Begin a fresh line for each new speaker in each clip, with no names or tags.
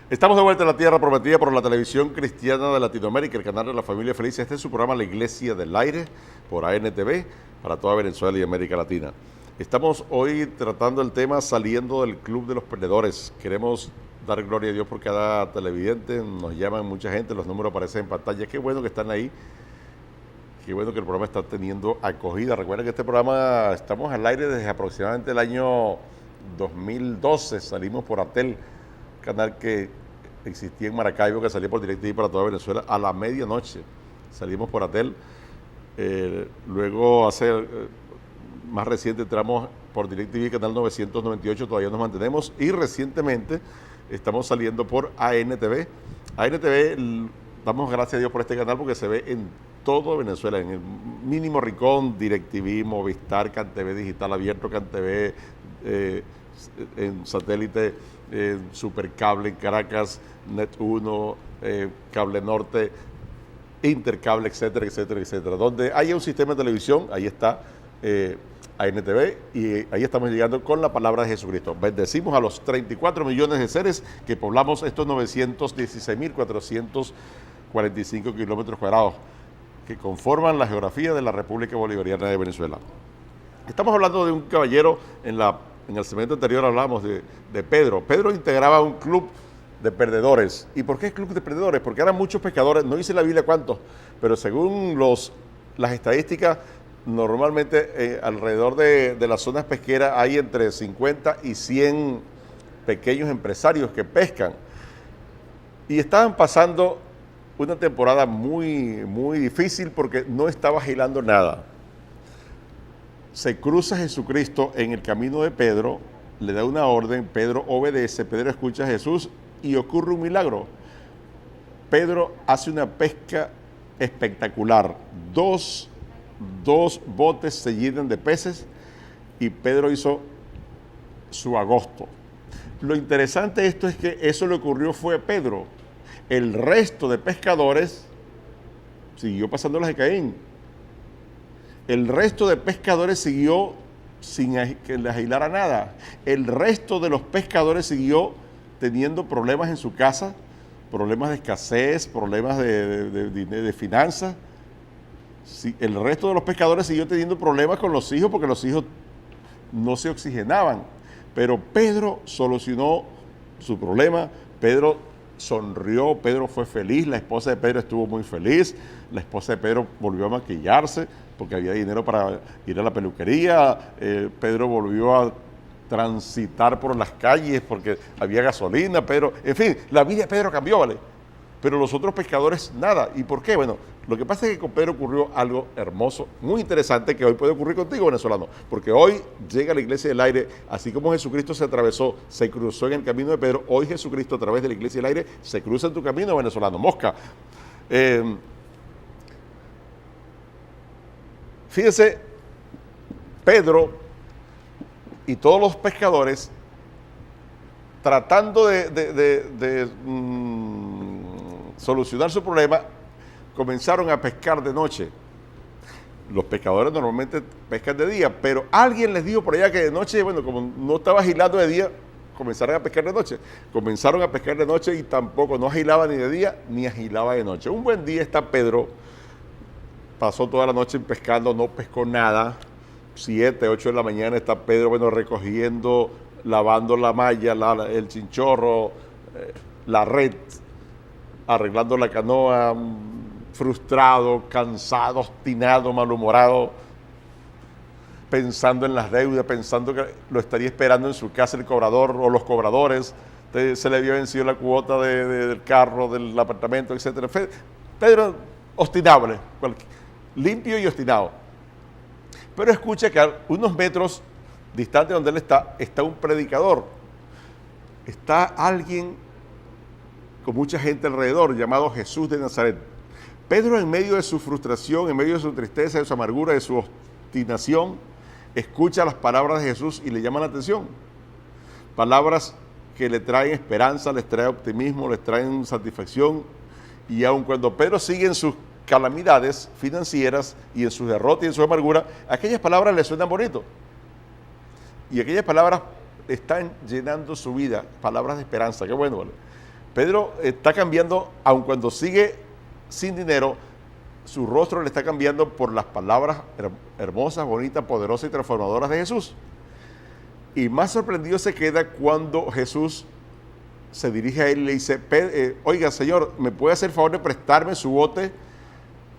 Estamos de vuelta en la tierra prometida por la televisión cristiana de Latinoamérica, el canal de la familia feliz. Este es su programa La Iglesia del Aire por ANTV para toda Venezuela y América Latina. Estamos hoy tratando el tema saliendo del club de los perdedores. Queremos dar gloria a Dios por cada televidente, nos llaman mucha gente, los números aparecen en pantalla. Qué bueno que están ahí, qué bueno que el programa está teniendo acogida. Recuerden que este programa estamos al aire desde aproximadamente el año 2012, salimos por Atel, canal que existía en Maracaibo, que salía por DirecTV para toda Venezuela a la medianoche. Salimos por Atel. Luego, más reciente, entramos por DirecTV, canal 998, todavía nos mantenemos. Y recientemente estamos saliendo por ANTV. ANTV, damos gracias a Dios por este canal porque se ve en todo Venezuela, en el mínimo rincón, DirecTV, Movistar, CanTV Digital Abierto, CanTV en satélite, Supercable en Caracas, Net1, Cable Norte, Intercable, etcétera, etcétera, etcétera. Donde haya un sistema de televisión, ahí está ANTV, y ahí estamos llegando con la palabra de Jesucristo. Bendecimos a los 34 millones de seres que poblamos estos 916.445 kilómetros cuadrados que conforman la geografía de la República Bolivariana de Venezuela. Estamos hablando de un caballero, en el segmento anterior hablamos de Pedro. Pedro integraba un club de perdedores. ¿Y por qué club de perdedores? Porque eran muchos pescadores, no dice la Biblia cuántos, pero según las estadísticas, normalmente alrededor de las zonas pesqueras hay entre 50 y 100 pequeños empresarios que pescan. Y estaban pasando una temporada muy, muy difícil porque no estaba agilando nada. Se cruza Jesucristo en el camino de Pedro, le da una orden, Pedro obedece, Pedro escucha a Jesús y ocurre un milagro. Pedro hace una pesca espectacular. Dos botes se llenan de peces y Pedro hizo su agosto. Lo interesante de esto es que eso le ocurrió fue a Pedro. El resto de pescadores siguió pasando las de Caín. El resto de pescadores siguió sin que les agilara nada. El resto de los pescadores siguió teniendo problemas en su casa, problemas de escasez, problemas de finanzas. Sí, el resto de los pescadores siguió teniendo problemas con los hijos porque los hijos no se oxigenaban. Pero Pedro solucionó su problema, Pedro sonrió, Pedro fue feliz, la esposa de Pedro estuvo muy feliz, la esposa de Pedro volvió a maquillarse porque había dinero para ir a la peluquería, Pedro volvió a transitar por las calles porque había gasolina, Pedro, en fin, la vida de Pedro cambió, ¿vale? Pero los otros pescadores nada. ¿Y por qué? Bueno, lo que pasa es que con Pedro ocurrió algo hermoso, muy interesante, que hoy puede ocurrir contigo, venezolano, porque hoy llega la Iglesia del Aire, así como Jesucristo se atravesó, se cruzó en el camino de Pedro, hoy Jesucristo a través de la Iglesia del Aire se cruza en tu camino, venezolano. Mosca. Fíjense, Pedro y todos los pescadores tratando de solucionar su problema, comenzaron a pescar de noche. Los pescadores normalmente pescan de día, pero alguien les dijo por allá que de noche, bueno, como no estaba agilando de día, comenzaron a pescar de noche. Comenzaron a pescar de noche y tampoco no agilaba ni de día ni agilaba de noche. Un buen día está Pedro, pasó toda la noche pescando, no pescó nada. 7, 8 de la mañana está Pedro, bueno, recogiendo, lavando la malla, el chinchorro, la red, arreglando la canoa, frustrado, cansado, obstinado, malhumorado, pensando en las deudas, pensando que lo estaría esperando en su casa el cobrador o los cobradores, se le había vencido la cuota del carro, del apartamento, etc. Pedro, obstinable, limpio y obstinado. Pero escucha que a unos metros distante de donde él está un predicador. Está alguien con mucha gente alrededor, llamado Jesús de Nazaret. Pedro, en medio de su frustración, en medio de su tristeza, de su amargura, de su obstinación, escucha las palabras de Jesús y le llaman la atención. Palabras que le traen esperanza, les traen optimismo, les traen satisfacción. Y aun cuando Pedro sigue en sus calamidades financieras y en sus derrotas y en su amargura, aquellas palabras le suenan bonito. Y aquellas palabras están llenando su vida, palabras de esperanza, qué bueno, ¿vale? Pedro está cambiando, aun cuando sigue sin dinero, su rostro le está cambiando por las palabras hermosas, bonitas, poderosas y transformadoras de Jesús. Y más sorprendido se queda cuando Jesús se dirige a él y le dice, oiga, Señor, ¿me puede hacer el favor de prestarme su bote?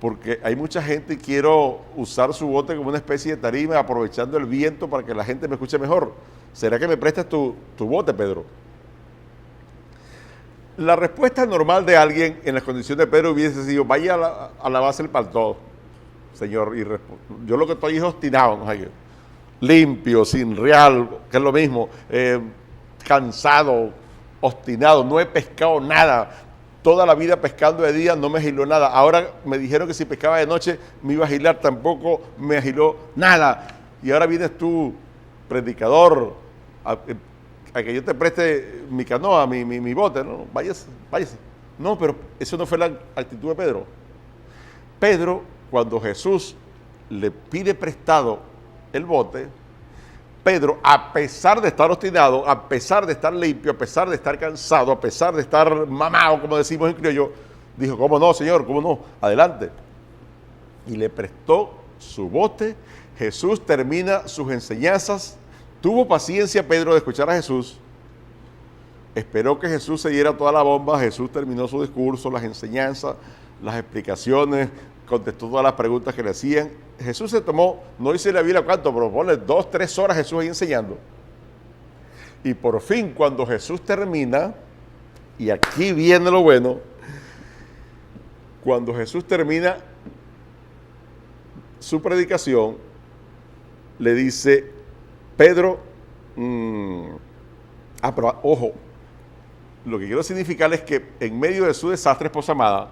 Porque hay mucha gente y quiero usar su bote como una especie de tarima, aprovechando el viento para que la gente me escuche mejor. ¿Será que me prestas tu bote, Pedro? La respuesta normal de alguien en las condiciones de Pedro hubiese sido, vaya a la base del paltó, Señor, y yo lo que estoy es obstinado, ¿no? Limpio, sin real, que es lo mismo, cansado, obstinado, no he pescado nada, toda la vida pescando de día no me agiló nada, ahora me dijeron que si pescaba de noche me iba a agilar, tampoco me agiló nada, y ahora vienes tú, predicador, a que yo te preste mi canoa, mi bote, no, váyase. No, pero eso no fue la actitud de Pedro. Pedro, cuando Jesús le pide prestado el bote, Pedro, a pesar de estar obstinado, a pesar de estar limpio, a pesar de estar cansado, a pesar de estar mamado, como decimos en criollo, dijo, ¿cómo no, Señor? ¿Cómo no? Adelante. Y le prestó su bote. Jesús termina sus enseñanzas. Tuvo paciencia Pedro de escuchar a Jesús. Esperó que Jesús se diera toda la bomba. Jesús terminó su discurso, las enseñanzas, las explicaciones, contestó todas las preguntas que le hacían. Jesús se tomó, no dice la Biblia cuánto, pero ponle 2, 3 horas Jesús ahí enseñando. Y por fin, cuando Jesús termina, y aquí viene lo bueno, cuando Jesús termina su predicación, le dice, Pedro, pero ojo, lo que quiero significar es que en medio de su desastre, esposa amada,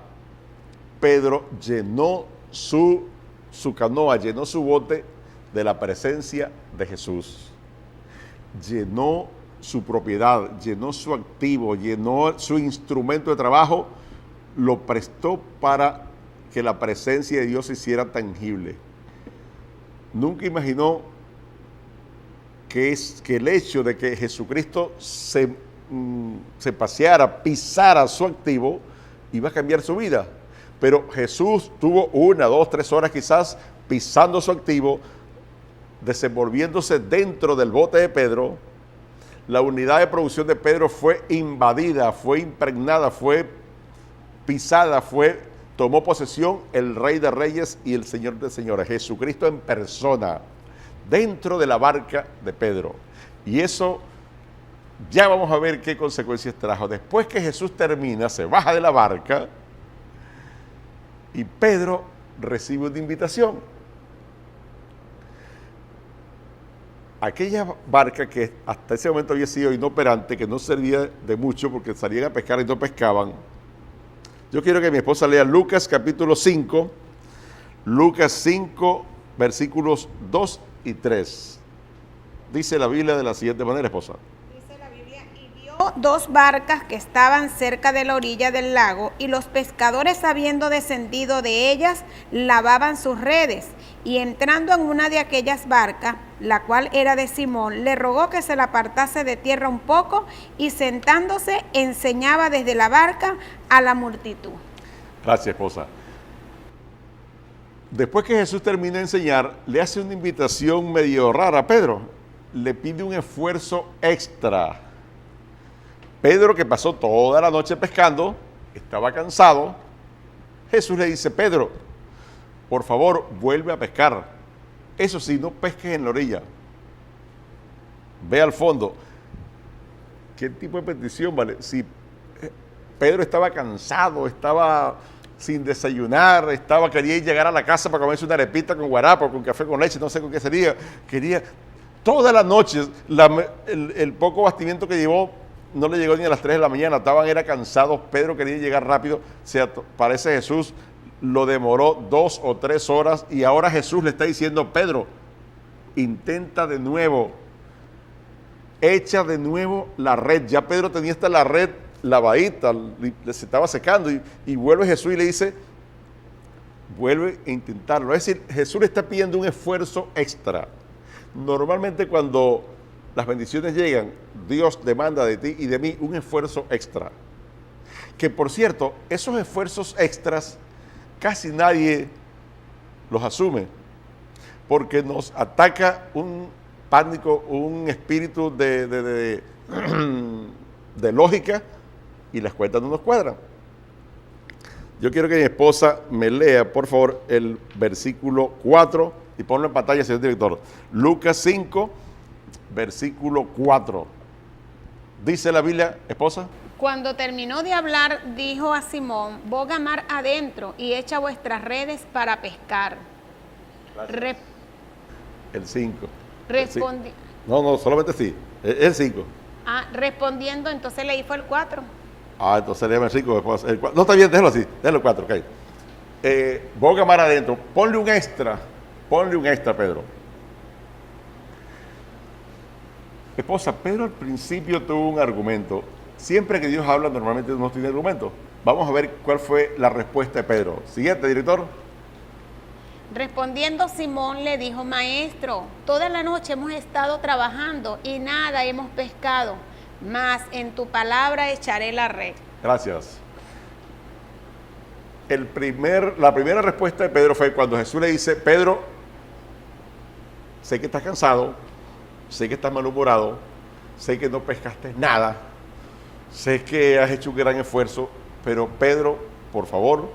Pedro llenó su canoa, llenó su bote de la presencia de Jesús. Llenó su propiedad, llenó su activo, llenó su instrumento de trabajo, lo prestó para que la presencia de Dios se hiciera tangible. Nunca imaginó que el hecho de que Jesucristo se paseara, pisara su activo, iba a cambiar su vida. Pero Jesús tuvo 1, 2, 3 horas quizás pisando su activo, desenvolviéndose dentro del bote de Pedro. La unidad de producción de Pedro fue invadida, fue impregnada, fue pisada, tomó posesión el Rey de Reyes y el Señor de Señores, Jesucristo en persona, dentro de la barca de Pedro. Y eso ya vamos a ver qué consecuencias trajo. Después que Jesús termina, se baja de la barca y Pedro recibe una invitación. Aquella barca que hasta ese momento había sido inoperante, que no servía de mucho porque salían a pescar y no pescaban. Yo quiero que mi esposa lea Lucas capítulo 5, Lucas 5, versículos 2 y 3. Dice la Biblia de la siguiente manera, esposa.
Dice la Biblia, y vio 2 barcas que estaban cerca de la orilla del lago, y los pescadores, habiendo descendido de ellas, lavaban sus redes. Y entrando en una de aquellas barcas, la cual era de Simón, le rogó que se la apartase de tierra un poco, y sentándose enseñaba desde la barca a la multitud.
Gracias, esposa. Después que Jesús termina de enseñar, le hace una invitación medio rara a Pedro. Le pide un esfuerzo extra. Pedro, que pasó toda la noche pescando, estaba cansado. Jesús le dice, Pedro, por favor, vuelve a pescar. Eso sí, no pesques en la orilla. Ve al fondo. ¿Qué tipo de petición, vale? Si Pedro estaba cansado, estaba sin desayunar, quería llegar a la casa para comerse una arepita con guarapo, con café con leche, no sé con qué sería. Quería toda la noche, el poco bastimiento que llevó no le llegó ni a las 3 de la mañana, era cansados. Pedro quería llegar rápido, parece Jesús lo demoró 2 o 3 horas y ahora Jesús le está diciendo, Pedro, intenta de nuevo, echa de nuevo la red. Ya Pedro tenía la red lavadita, se estaba secando y vuelve Jesús y le dice, vuelve a intentarlo. Es decir, Jesús le está pidiendo un esfuerzo extra. Normalmente cuando las bendiciones llegan, Dios demanda de ti y de mí un esfuerzo extra. Que por cierto, esos esfuerzos extras casi nadie los asume, porque nos ataca un pánico, un espíritu de lógica y las cuentas no nos cuadran. Yo quiero que mi esposa me lea, por favor, el versículo 4 y ponlo en pantalla, señor director. Lucas 5, versículo 4. Dice la Biblia, esposa.
Cuando terminó de hablar, dijo a Simón: boga mar adentro y echa vuestras redes para pescar.
El 5. No, solamente sí. El 5.
Respondiendo, entonces leí fue el 4.
Entonces léeme el 5 después. No, está bien, déjalo así. Déjalo el 4, ok. Boga mar adentro. Ponle un extra, Pedro. Esposa, Pedro al principio tuvo un argumento. Siempre que Dios habla, normalmente no tiene argumento. Vamos a ver cuál fue la respuesta de Pedro. Siguiente, director.
Respondiendo Simón le dijo: maestro, toda la noche hemos estado trabajando y nada hemos pescado, mas en tu palabra echaré la red.
Gracias. La primera respuesta de Pedro fue cuando Jesús le dice: Pedro, sé que estás cansado, sé que estás malhumorado, sé que no pescaste nada, sé que has hecho un gran esfuerzo, pero Pedro, por favor,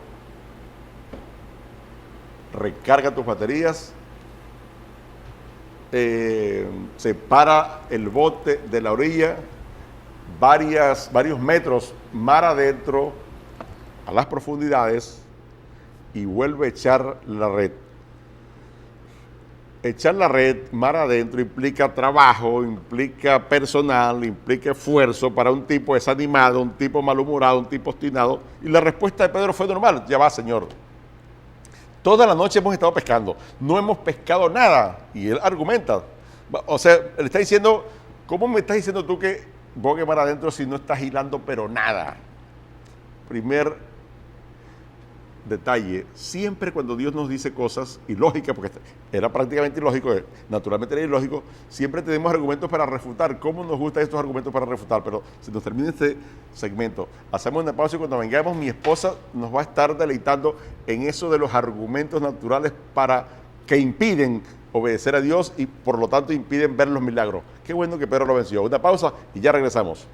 recarga tus baterías, separa el bote de la orilla, varios metros mar adentro, a las profundidades, y vuelve a echar la red. Echar la red mar adentro implica trabajo, implica personal, implica esfuerzo para un tipo desanimado, un tipo malhumorado, un tipo obstinado. Y la respuesta de Pedro fue normal: ya va, Señor. Toda la noche hemos estado pescando, no hemos pescado nada. Y él argumenta. O sea, le está diciendo: ¿cómo me estás diciendo tú que bogue mar adentro si no estás hilando pero nada? Primer detalle: siempre cuando Dios nos dice cosas ilógicas, porque era prácticamente ilógico, naturalmente era ilógico, siempre tenemos argumentos para refutar. ¿Cómo nos gustan estos argumentos para refutar? Pero si nos termina este segmento, hacemos una pausa y cuando vengamos, mi esposa nos va a estar deleitando en eso de los argumentos naturales que impiden obedecer a Dios y por lo tanto impiden ver los milagros. Qué bueno que Pedro lo venció. Una pausa y ya regresamos.